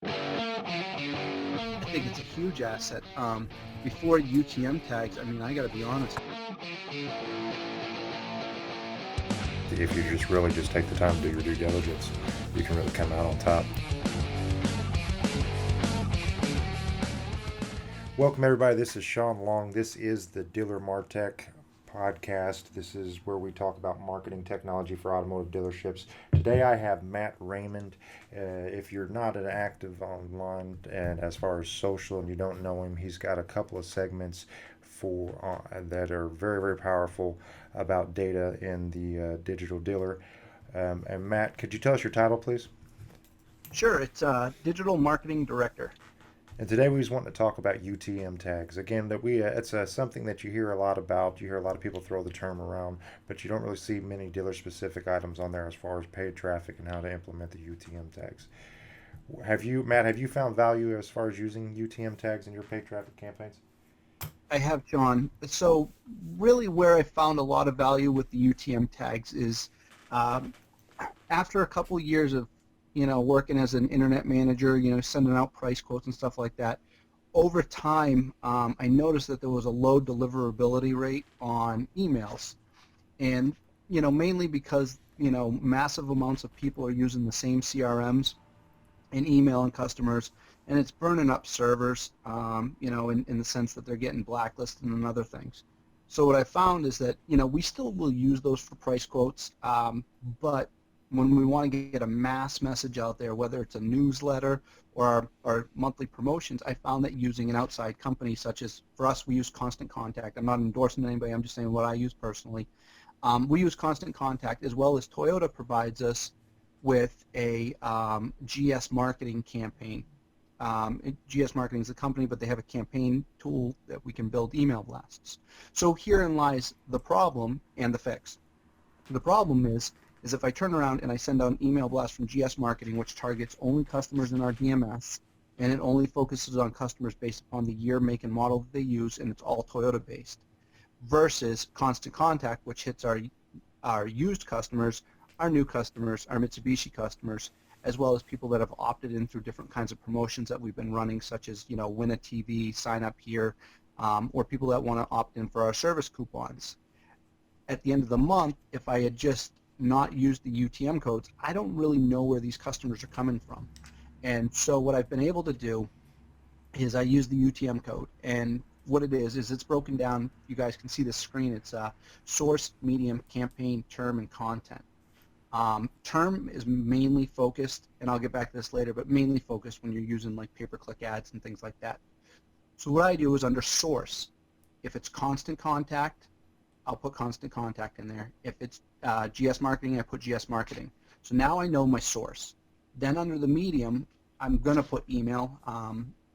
I think it's a huge asset. Before UTM tags, I mean, I got to be honest. If you just really just take the time to do your due diligence, you can really come out on top. Welcome everybody. This is Sean Long. This is the DealerMartech podcast. This is where we talk about marketing technology for automotive dealerships. Today I have Matt Raymond. If you're not an active online and as far as social and you don't know him, he's got a couple of segments for that are very, very powerful about data in the digital dealer. And Matt, could you tell us your title, please? Sure, it's Digital Marketing Director. And today we just want to talk about UTM tags. Again, that it's something that you hear a lot about. You hear a lot of people throw the term around, but you don't really see many dealer-specific items on there as far as paid traffic and how to implement the UTM tags. Matt, have you found value as far as using UTM tags in your paid traffic campaigns? I have, John. So really where I found a lot of value with the UTM tags is after a couple years of working as an internet manager, sending out price quotes and stuff like that, over time, I noticed that there was a low deliverability rate on emails. And, mainly because, massive amounts of people are using the same CRMs and emailing customers, and it's burning up servers, in the sense that they're getting blacklisted and other things. So what I found is that, we still will use those for price quotes, but when we want to get a mass message out there, whether it's a newsletter or our monthly promotions, I found that using an outside company such as, for us, we use Constant Contact. I'm not endorsing anybody. I'm just saying what I use personally. We use Constant Contact, as well as Toyota provides us with a GS marketing campaign. GS Marketing is a company, but they have a campaign tool that we can build email blasts. So herein lies the problem and the fix. The problem is if I turn around and I send out an email blast from GS Marketing, which targets only customers in our DMS, and it only focuses on customers based upon the year, make, and model that they use, and it's all Toyota-based, versus Constant Contact, which hits our used customers, our new customers, our Mitsubishi customers, as well as people that have opted in through different kinds of promotions that we've been running, such as, win a TV, sign up here, or people that want to opt in for our service coupons. At the end of the month, if I had just not use the UTM codes, I don't really know where these customers are coming from. And so what I've been able to do is I use the UTM code, and what it is it's broken down. You guys can see the screen. It's source, medium, campaign, term, and content. Term is mainly focused, and I'll get back to this later, but mainly focused when you're using like pay-per-click ads and things like that. So what I do is under source, if it's Constant Contact, I'll put Constant Contact in there. If it's GS Marketing, I put GS Marketing. So now I know my source. Then under the medium, I'm going to put email.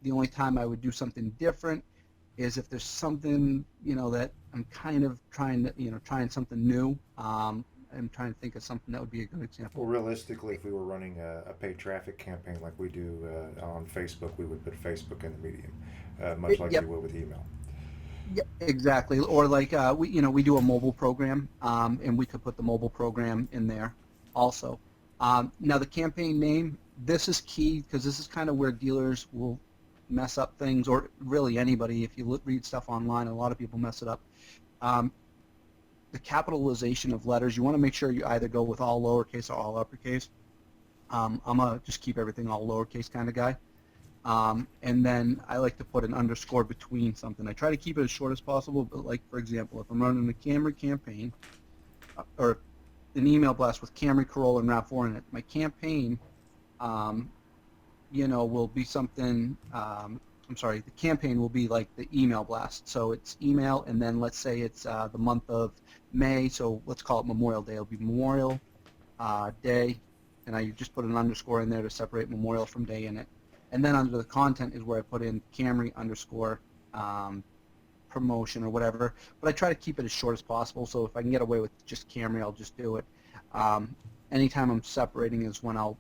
The only time I would do something different is if there's something, that I'm kind of trying something new. I'm trying to think of something that would be a good example. Well, realistically, if we were running a paid traffic campaign like we do on Facebook, we would put Facebook in the medium, much like Yep. we would with email. Yeah, exactly. Or like we do a mobile program, and we could put the mobile program in there also. Now the campaign name, this is key because this is kind of where dealers will mess up things, or really anybody. If you read stuff online, a lot of people mess it up. The capitalization of letters, you want to make sure you either go with all lowercase or all uppercase. I'm a just keep everything all lowercase kind of guy. And then I like to put an underscore between something. I try to keep it as short as possible, but like, for example, if I'm running a Camry campaign or an email blast with Camry, Corolla, and RAV4 in it, my campaign, will be something, the campaign will be like the email blast. So it's email, and then let's say it's the month of May, so let's call it Memorial Day. It'll be Memorial Day, and I just put an underscore in there to separate Memorial from Day in it. And then under the content is where I put in Camry underscore promotion or whatever. But I try to keep it as short as possible, so if I can get away with just Camry, I'll just do it. Anytime I'm separating is when I'll,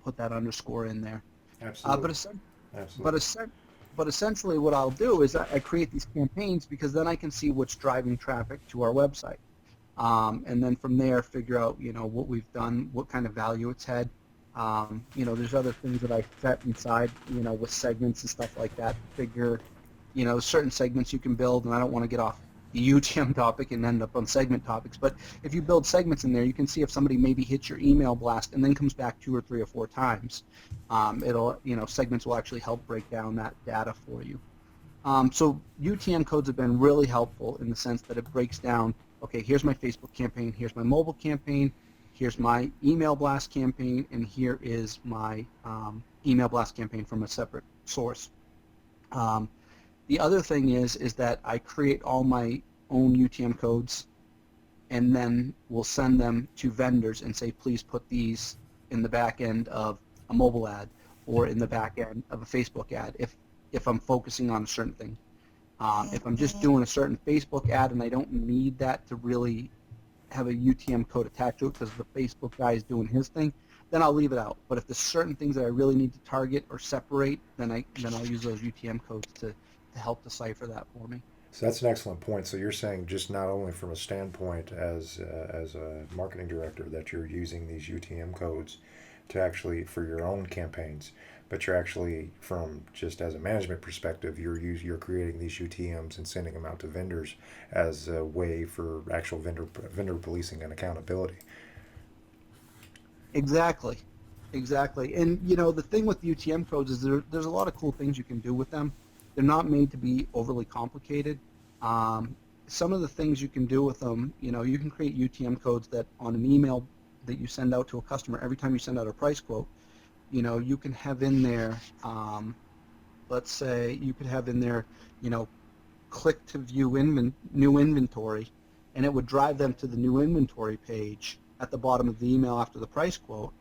put that underscore in there. Absolutely. But essentially what I'll do is I create these campaigns because then I can see what's driving traffic to our website. And then from there figure out, what we've done, what kind of value it's had. There's other things that I set inside, with segments and stuff like that. Figure, certain segments you can build, and I don't want to get off the UTM topic and end up on segment topics. But if you build segments in there, you can see if somebody maybe hits your email blast and then comes back 2 or 3 or 4 times. Segments will actually help break down that data for you. So UTM codes have been really helpful in the sense that it breaks down, okay, here's my Facebook campaign, here's my mobile campaign, here's my email blast campaign, and here is my email blast campaign from a separate source. The other thing is that I create all my own UTM codes and then we'll send them to vendors and say, please put these in the back end of a mobile ad or in the back end of a Facebook ad if I'm focusing on a certain thing. If I'm just doing a certain Facebook ad and I don't need that to really have a UTM code attached to it because the Facebook guy is doing his thing, then I'll leave it out. But if there's certain things that I really need to target or separate, then I'll use those UTM codes to help decipher that for me. So that's an excellent point. So you're saying just not only from a standpoint as a marketing director that you're using these UTM codes to actually for your own campaigns, but you're actually from just as a management perspective, you're creating these UTMs and sending them out to vendors as a way for actual vendor policing and accountability. Exactly. And the thing with UTM codes is there's a lot of cool things you can do with them. They're not made to be overly complicated. Some of the things you can do with them, you can create UTM codes that on an email that you send out to a customer, every time you send out a price quote, you can have in there, let's say you could have in there, click to view new inventory, and it would drive them to the new inventory page at the bottom of the email after the price quote.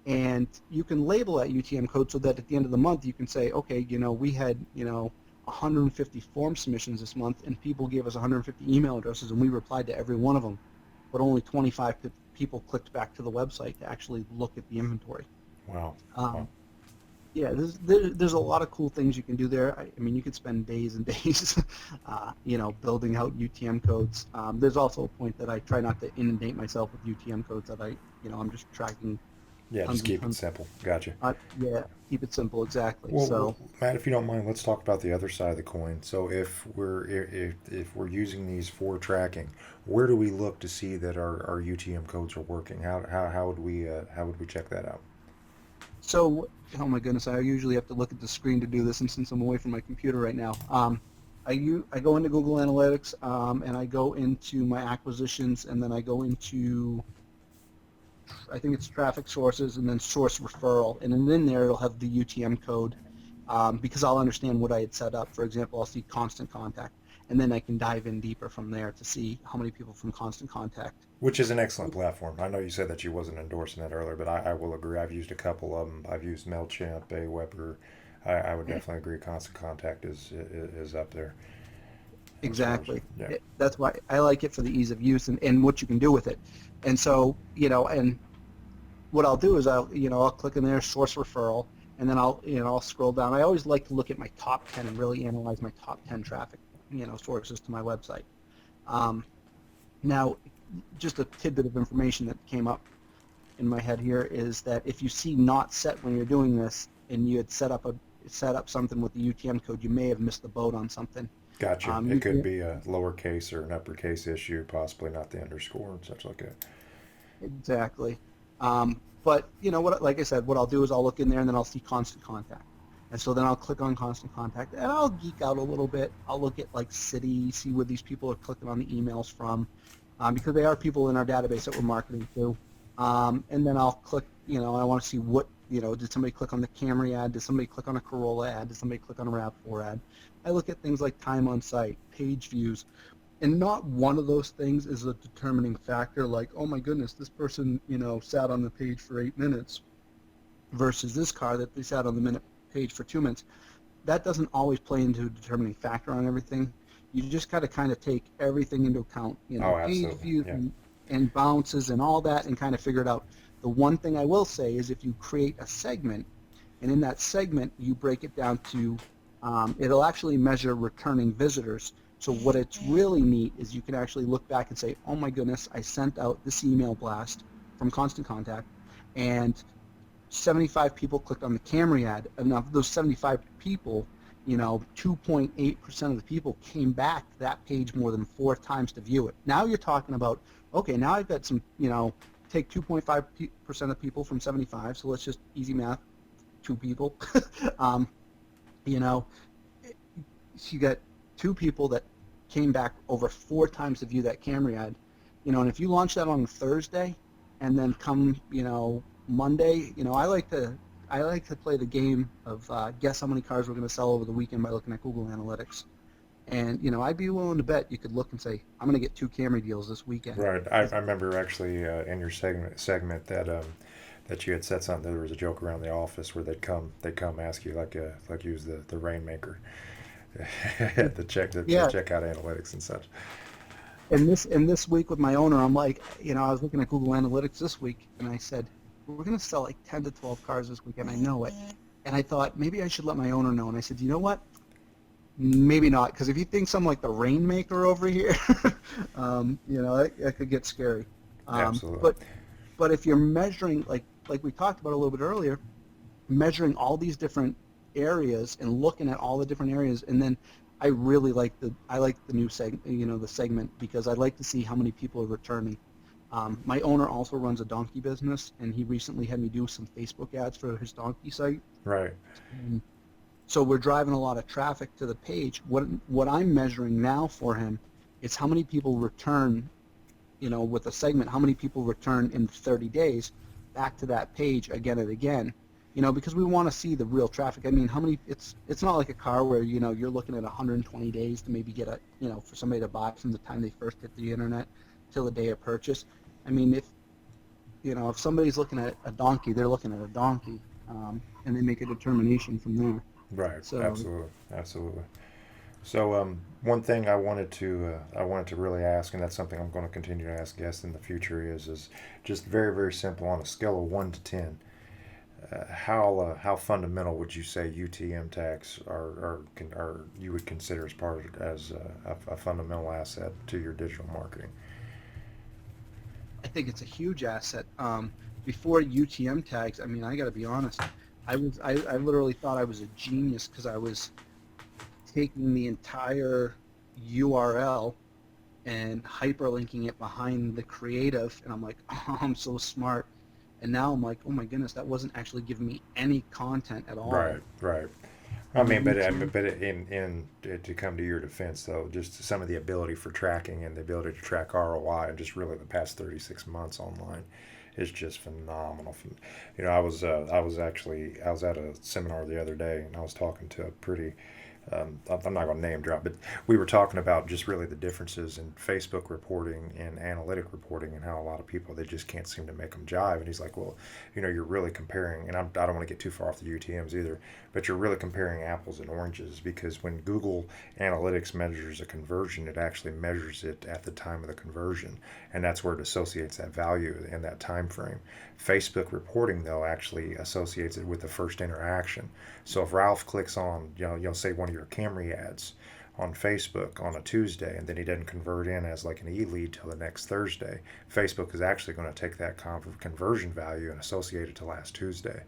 And you can label that UTM code so that at the end of the month you can say, okay, we had 150 form submissions this month, and people gave us 150 email addresses, and we replied to every one of them, but only 25 people clicked back to the website to actually look at the inventory. Wow. Yeah, there's a lot of cool things you can do there. I mean, you could spend days and days, building out UTM codes. There's also a point that I try not to inundate myself with UTM codes that I'm just tracking. Yeah, just keep it simple. Gotcha. Yeah, keep it simple, exactly. Well, Matt, if you don't mind, let's talk about the other side of the coin. So if we're using these for tracking, where do we look to see that our UTM codes are working? How would we check that out? So, oh my goodness, I usually have to look at the screen to do this, and since I'm away from my computer right now, I go into Google Analytics, and I go into my acquisitions, and then I go into, I think it's traffic sources, and then source referral, and then in there it'll have the UTM code, because I'll understand what I had set up. For example, I'll see constant contact, and then I can dive in deeper from there to see how many people from constant contact. Which is an excellent platform. I know you said that you wasn't endorsing that earlier, but I will agree. I've used a couple of them. I've used MailChimp, Aweber. I would definitely agree. Constant Contact is up there. Exactly. Yeah. That's why I like it for the ease of use and what you can do with it. And so, and what I'll do is I'll click in there, source referral, and then I'll scroll down. I always like to look at my top 10 and really analyze my top 10 traffic, sources to my website. Now, just a tidbit of information that came up in my head here is that if you see not set when you're doing this and you had set up something with the UTM code, you may have missed the boat on something. Gotcha. It could be a lowercase or an uppercase issue, possibly not the underscore and such like that. Exactly. But what, like I said, what I'll do is I'll look in there and then I'll see constant contact. And so then I'll click on constant contact and I'll geek out a little bit. I'll look at like city, see where these people are clicking on the emails from, because they are people in our database that we're marketing to. And then I'll click, I want to see what, did somebody click on the Camry ad? Did somebody click on a Corolla ad? Did somebody click on a RAV4 ad? I look at things like time on site, page views, and not one of those things is a determining factor like, oh my goodness, this person, sat on the page for 8 minutes versus this car that they sat on the page for 2 minutes. That doesn't always play into a determining factor on everything. You just got to kind of take everything into account, page views and bounces and all that and kind of figure it out. The one thing I will say is if you create a segment, and in that segment you break it down to, it'll actually measure returning visitors. So what it's really neat is you can actually look back and say, oh my goodness, I sent out this email blast from Constant Contact, and 75 people clicked on the Camry ad, and of those 75 people, 2.8% of the people came back to that page more than 4 times to view it. Now you're talking about, okay, now I've got some, take 2.5% of people from 75, so let's just easy math, 2 people. um, you know, you got 2 people that came back over 4 times to view that Camry ad, and if you launch that on Thursday, and then come, Monday, I like to play the game of guess how many cars we're going to sell over the weekend by looking at Google Analytics. And, I'd be willing to bet you could look and say, I'm going to get 2 Camry deals this weekend. Right. I remember actually in your segment that that you had said something. There was a joke around the office where they'd come ask you like use the Rainmaker to Yeah. check out analytics and such. And this week with my owner, I'm like, I was looking at Google Analytics this week, and I said, we're going to sell like 10 to 12 cars this weekend. I know it. And I thought maybe I should let my owner know. And I said, you know what? Maybe not, because if you think something like the Rainmaker over here, that could get scary. Absolutely. But if you're measuring, like we talked about a little bit earlier, measuring all these different areas and looking at all the different areas, and then I really like the new the segment, because I like to see how many people are returning. My owner also runs a donkey business, and he recently had me do some Facebook ads for his donkey site. Right. So we're driving a lot of traffic to the page. What I'm measuring now for him is how many people return, with a segment, how many people return in 30 days back to that page again and again, because we want to see the real traffic. I mean, how many, it's not like a car where, you're looking at 120 days to maybe get for somebody to buy from the time they first hit the internet till the day of purchase. I mean, if somebody's looking at a donkey, they're looking at a donkey, and they make a determination from there. Right. So, Absolutely. So one thing I wanted to really ask, and that's something I'm going to continue to ask guests in the future, is just very, very simple. On a scale of 1 to 10, how fundamental would you say UTM tags are you would consider as a fundamental asset to your digital marketing? I think it's a huge asset. Before UTM tags, I mean, I got to be honest. I literally thought I was a genius, because I was taking the entire URL and hyperlinking it behind the creative, and I'm like, oh, I'm so smart. And now I'm like, oh my goodness, that wasn't actually giving me any content at all. Right. I mean, but to come to your defense though, just some of the ability for tracking and the ability to track ROI, and just really the past 36 months online is just phenomenal. I was at a seminar the other day, and I was talking to a pretty I'm not going to name drop, but we were talking about just really the differences in Facebook reporting and analytic reporting, and how a lot of people, they just can't seem to make them jive. And he's like, well, you're really comparing, and I don't want to get too far off the UTMs either, but you're really comparing apples and oranges, because when Google Analytics measures a conversion, it actually measures it at the time of the conversion, and that's where it associates that value in that time frame. Facebook reporting, though, actually associates it with the first interaction. So if Ralph clicks on, say one of your Camry ads on Facebook on a Tuesday, and then he doesn't convert in as like an e-lead till the next Thursday, Facebook is actually going to take that conversion value and associate it to last Tuesday.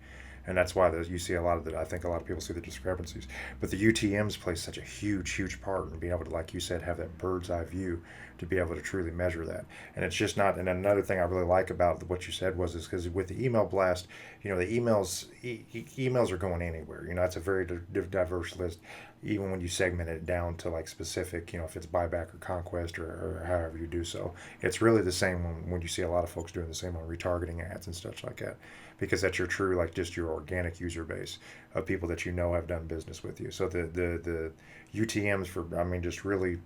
And that's why you see a lot of that. I think a lot of people see the discrepancies. But the UTMs play such a huge part in being able to, like you said, have that bird's eye view to be able to truly measure that. And it's just not. And another thing I really like about what you said is because with the email blast, the emails are going anywhere. It's a very diverse list. Even when you segment it down to like specific, if it's buyback or conquest or however you do so, it's really the same when you see a lot of folks doing the same on retargeting ads and stuff like that, because that's your true, like, just your organic user base of people that have done business with you. So the UTMs just really,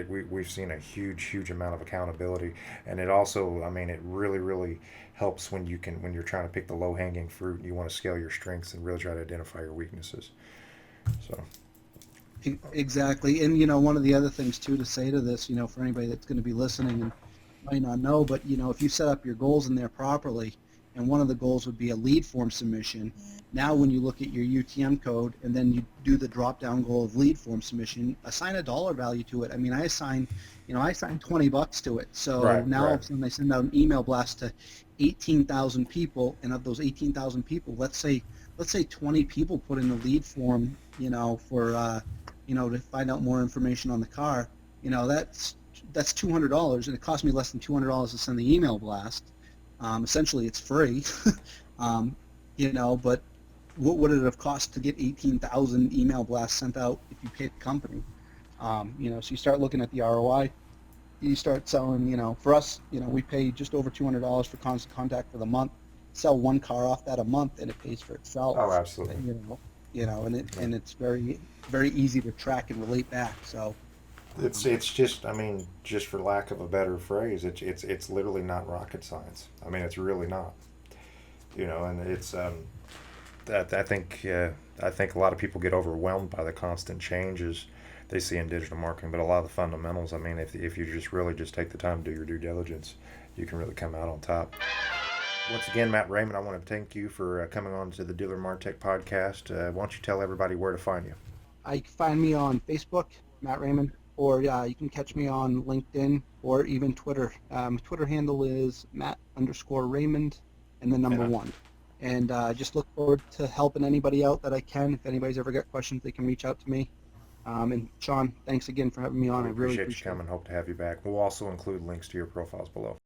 we've seen a huge amount of accountability, and it also, it really helps when you're trying to pick the low hanging fruit, and you want to scale your strengths and really try to identify your weaknesses. So. Exactly. And, one of the other things, too, to say to this, for anybody that's going to be listening and might not know, but, if you set up your goals in there properly, and one of the goals would be a lead form submission. Now when you look at your UTM code and then you do the drop-down goal of lead form submission, assign a dollar value to it. I assign $20 to it. So now all of a sudden I send out an email blast to 18,000 people, and of those 18,000 people, let's say 20 people put in the lead form, for to find out more information on the car. That's $200, and it cost me less than $200 to send the email blast. Essentially, it's free. um, but what would it have cost to get 18,000 email blasts sent out if you paid the company? So you start looking at the ROI. You start selling, for us, we pay just over $200 for constant contact for the month. Sell one car off that a month, and it pays for Oh, itself. absolutely. And it's very very easy to track and relate back. So, It's just, I mean, just for lack of a better phrase, it's literally not rocket science. I mean, it's really not. And it's that I think a lot of people get overwhelmed by the constant changes they see in digital marketing, but a lot of the fundamentals. I mean, if you just really just take the time to do your due diligence, you can really come out on top. Once again, Matt Raymond, I want to thank you for coming on to the Dealer Martech podcast. Why don't you tell everybody where to find you? you can find me on Facebook, Matt Raymond, or you can catch me on LinkedIn or even Twitter. Twitter handle is Matt_Raymond and the number And one. And just look forward to helping anybody out that I can. If anybody's ever got questions, they can reach out to me. And Sean, thanks again for having me on. we I really appreciate you appreciate it. coming. Hope to have you back. We'll also include links to your profiles below.